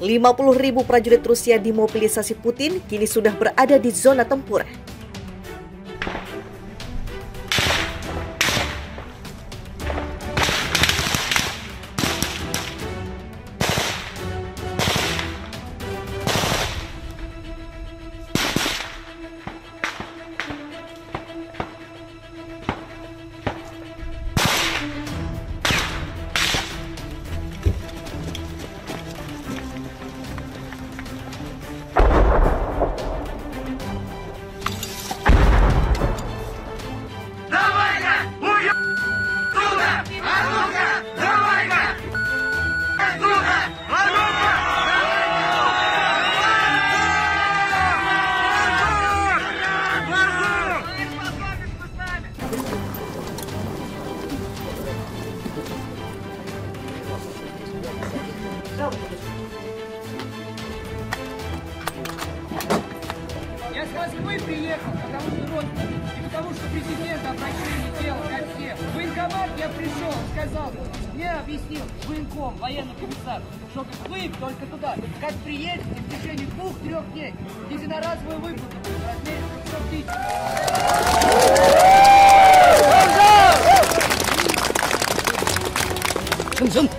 50.000 prajurit Rusia dimobilisasi Putin kini sudah berada di zona tempur. Я с Москвы приехал, потому что родственник, и потому что президент обращение делал ко всем. В военкомат я пришел, сказал, мне объяснил военком, военный комиссар, что вы только туда, как приедете в течение 2-3 дней, единоразовую выплату в размере 300 000.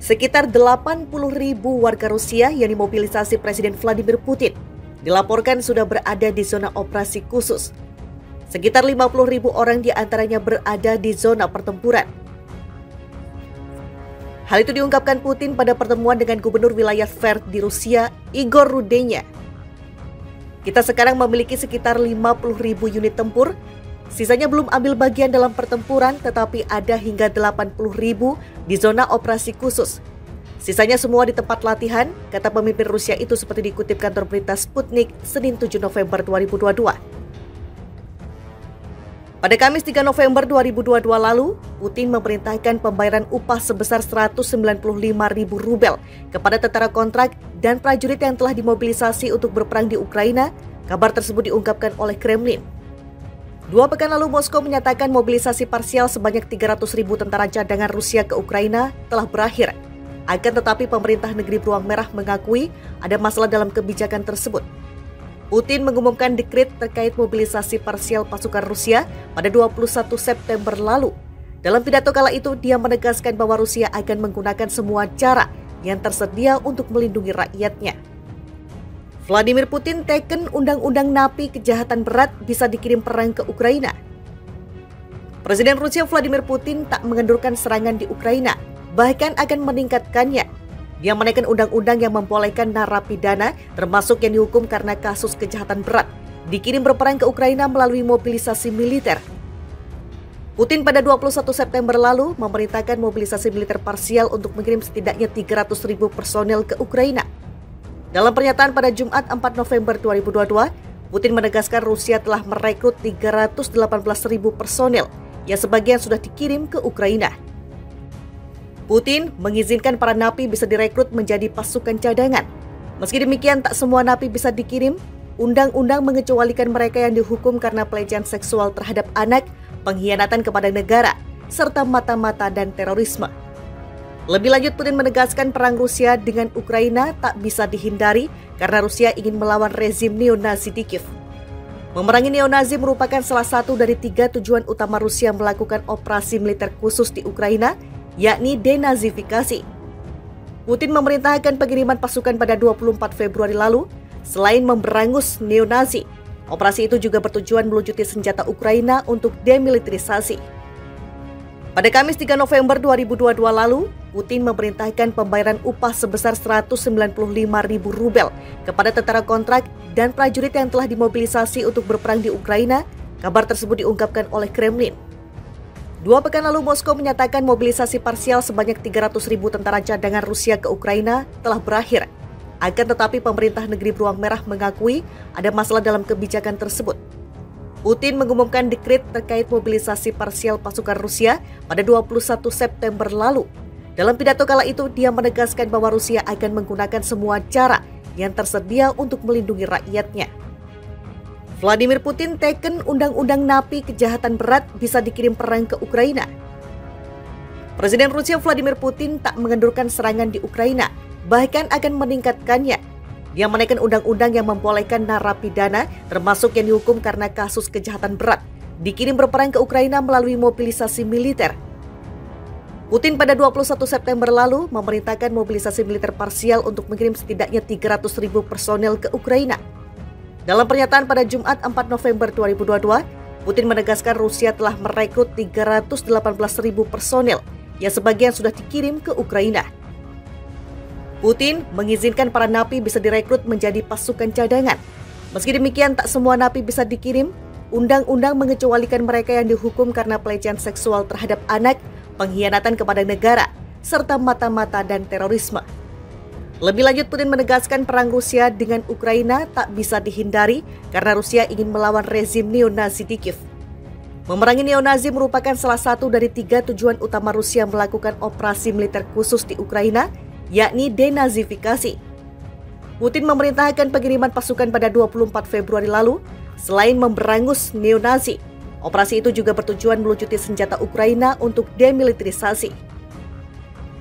Sekitar 80.000 warga Rusia yang dimobilisasi Presiden Vladimir Putin dilaporkan sudah berada di zona operasi khusus. Sekitar 50.000 orang diantaranya berada di zona pertempuran. Hal itu diungkapkan Putin pada pertemuan dengan Gubernur wilayah Tver di Rusia, Igor Rudenya. Kita sekarang memiliki sekitar 50.000 unit tempur. Sisanya belum ambil bagian dalam pertempuran, tetapi ada hingga 80.000 di zona operasi khusus. Sisanya semua di tempat latihan, kata pemimpin Rusia itu seperti dikutip kantor berita Sputnik, Senin 7 November 2022. Pada Kamis 3 November 2022 lalu, Putin memerintahkan pembayaran upah sebesar 195.000 rubel kepada tentara kontrak dan prajurit yang telah dimobilisasi untuk berperang di Ukraina. Kabar tersebut diungkapkan oleh Kremlin. 2 pekan lalu Moskow menyatakan mobilisasi parsial sebanyak 300.000 tentara cadangan Rusia ke Ukraina telah berakhir. Akan tetapi pemerintah negeri Beruang Merah mengakui ada masalah dalam kebijakan tersebut. Putin mengumumkan dekret terkait mobilisasi parsial pasukan Rusia pada 21 September lalu. Dalam pidato kala itu, dia menegaskan bahwa Rusia akan menggunakan semua cara yang tersedia untuk melindungi rakyatnya. Vladimir Putin teken undang-undang napi kejahatan berat bisa dikirim perang ke Ukraina. Presiden Rusia Vladimir Putin tak mengendurkan serangan di Ukraina, bahkan akan meningkatkannya. Dia menaikkan undang-undang yang membolehkan narapidana, termasuk yang dihukum karena kasus kejahatan berat, dikirim berperang ke Ukraina melalui mobilisasi militer. Putin pada 21 September lalu memerintahkan mobilisasi militer parsial untuk mengirim setidaknya 300.000 personel ke Ukraina. Dalam pernyataan pada Jumat 4 November 2022, Putin menegaskan Rusia telah merekrut 318.000 personel yang sebagian sudah dikirim ke Ukraina. Putin mengizinkan para napi bisa direkrut menjadi pasukan cadangan. Meski demikian, tak semua napi bisa dikirim. Undang-undang mengecualikan mereka yang dihukum karena pelecehan seksual terhadap anak, pengkhianatan kepada negara, serta mata-mata dan terorisme. Lebih lanjut, Putin menegaskan perang Rusia dengan Ukraina tak bisa dihindari karena Rusia ingin melawan rezim neo-Nazi di Kiev. Memerangi neo-Nazi merupakan salah satu dari 3 tujuan utama Rusia melakukan operasi militer khusus di Ukraina, yakni denazifikasi. Putin memerintahkan pengiriman pasukan pada 24 Februari lalu. Selain memberangus neo-Nazi, operasi itu juga bertujuan melucuti senjata Ukraina untuk demilitarisasi. Pada Kamis 3 November 2022 lalu, Putin memerintahkan pembayaran upah sebesar 195.000 rubel kepada tentara kontrak dan prajurit yang telah dimobilisasi untuk berperang di Ukraina. Kabar tersebut diungkapkan oleh Kremlin. 2 pekan lalu Moskow menyatakan mobilisasi parsial sebanyak 300.000 tentara cadangan Rusia ke Ukraina telah berakhir. Akan tetapi pemerintah negeri Beruang Merah mengakui ada masalah dalam kebijakan tersebut. Putin mengumumkan dekret terkait mobilisasi parsial pasukan Rusia pada 21 September lalu. Dalam pidato kala itu, dia menegaskan bahwa Rusia akan menggunakan semua cara yang tersedia untuk melindungi rakyatnya. Vladimir Putin teken undang-undang napi kejahatan berat bisa dikirim perang ke Ukraina. Presiden Rusia Vladimir Putin tak mengendurkan serangan di Ukraina, bahkan akan meningkatkannya. Dia menaikkan undang-undang yang membolehkan narapidana, termasuk yang dihukum karena kasus kejahatan berat, dikirim berperang ke Ukraina melalui mobilisasi militer. Putin pada 21 September lalu memerintahkan mobilisasi militer parsial untuk mengirim setidaknya 300.000 personel ke Ukraina. Dalam pernyataan pada Jumat 4 November 2022, Putin menegaskan Rusia telah merekrut 318.000 personel yang sebagian sudah dikirim ke Ukraina. Putin mengizinkan para napi bisa direkrut menjadi pasukan cadangan. Meski demikian, tak semua napi bisa dikirim. Undang-undang mengecualikan mereka yang dihukum karena pelecehan seksual terhadap anak, pengkhianatan kepada negara, serta mata-mata dan terorisme. Lebih lanjut, Putin menegaskan perang Rusia dengan Ukraina tak bisa dihindari karena Rusia ingin melawan rezim neo-Nazi di Kiev. Memerangi neo-Nazi merupakan salah satu dari 3 tujuan utama Rusia melakukan operasi militer khusus di Ukraina, yakni denazifikasi. Putin memerintahkan pengiriman pasukan pada 24 Februari lalu. Selain memberangus neo-Nazi, operasi itu juga bertujuan melucuti senjata Ukraina untuk demilitarisasi.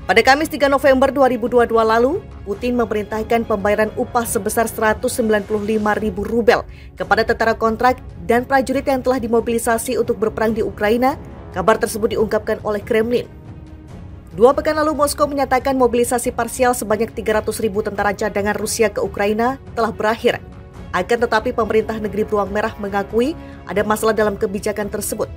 Pada Kamis 3 November 2022 lalu, Putin memerintahkan pembayaran upah sebesar 195.000 rubel kepada tentara kontrak dan prajurit yang telah dimobilisasi untuk berperang di Ukraina. Kabar tersebut diungkapkan oleh Kremlin. 2 pekan lalu, Moskow menyatakan mobilisasi parsial sebanyak 300.000 tentara cadangan Rusia ke Ukraina telah berakhir. Akan tetapi pemerintah negeri beruang merah mengakui ada masalah dalam kebijakan tersebut.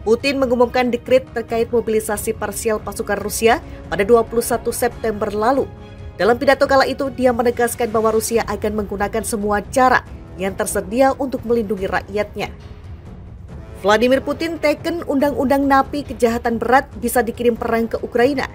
Putin mengumumkan dekret terkait mobilisasi parsial pasukan Rusia pada 21 September lalu. Dalam pidato kala itu, dia menegaskan bahwa Rusia akan menggunakan semua cara yang tersedia untuk melindungi rakyatnya. Vladimir Putin teken undang-undang napi kejahatan berat bisa dikirim perang ke Ukraina.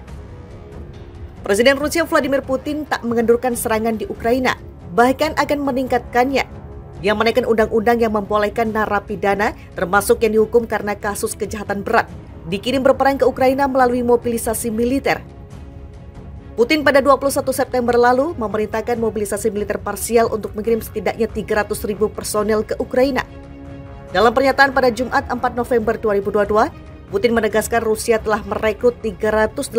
Presiden Rusia Vladimir Putin tak mengendurkan serangan di Ukraina, bahkan akan meningkatkannya. Dia menaikkan undang-undang yang membolehkan narapidana, termasuk yang dihukum karena kasus kejahatan berat, dikirim berperang ke Ukraina melalui mobilisasi militer. Putin pada 21 September lalu memerintahkan mobilisasi militer parsial untuk mengirim setidaknya 300.000 personel ke Ukraina. Dalam pernyataan pada Jumat 4 November 2022, Putin menegaskan Rusia telah merekrut 318.000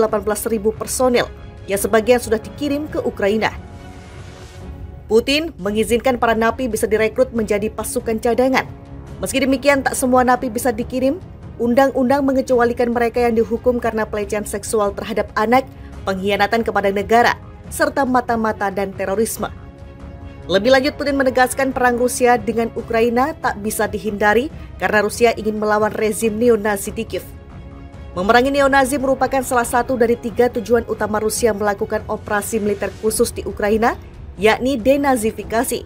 personel yang sebagian sudah dikirim ke Ukraina. Putin mengizinkan para napi bisa direkrut menjadi pasukan cadangan. Meski demikian, tak semua napi bisa dikirim. Undang-undang mengecualikan mereka yang dihukum karena pelecehan seksual terhadap anak, pengkhianatan kepada negara, serta mata-mata dan terorisme. Lebih lanjut, Putin menegaskan perang Rusia dengan Ukraina tak bisa dihindari karena Rusia ingin melawan rezim neo-Nazi di Kiev. Memerangi neo-Nazi merupakan salah satu dari 3 tujuan utama Rusia melakukan operasi militer khusus di Ukraina, yakni denazifikasi.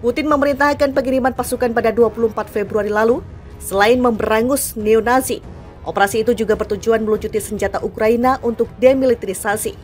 Putin memerintahkan pengiriman pasukan pada 24 Februari lalu. Selain memberangus neo-Nazi, operasi itu juga bertujuan melucuti senjata Ukraina untuk demilitarisasi.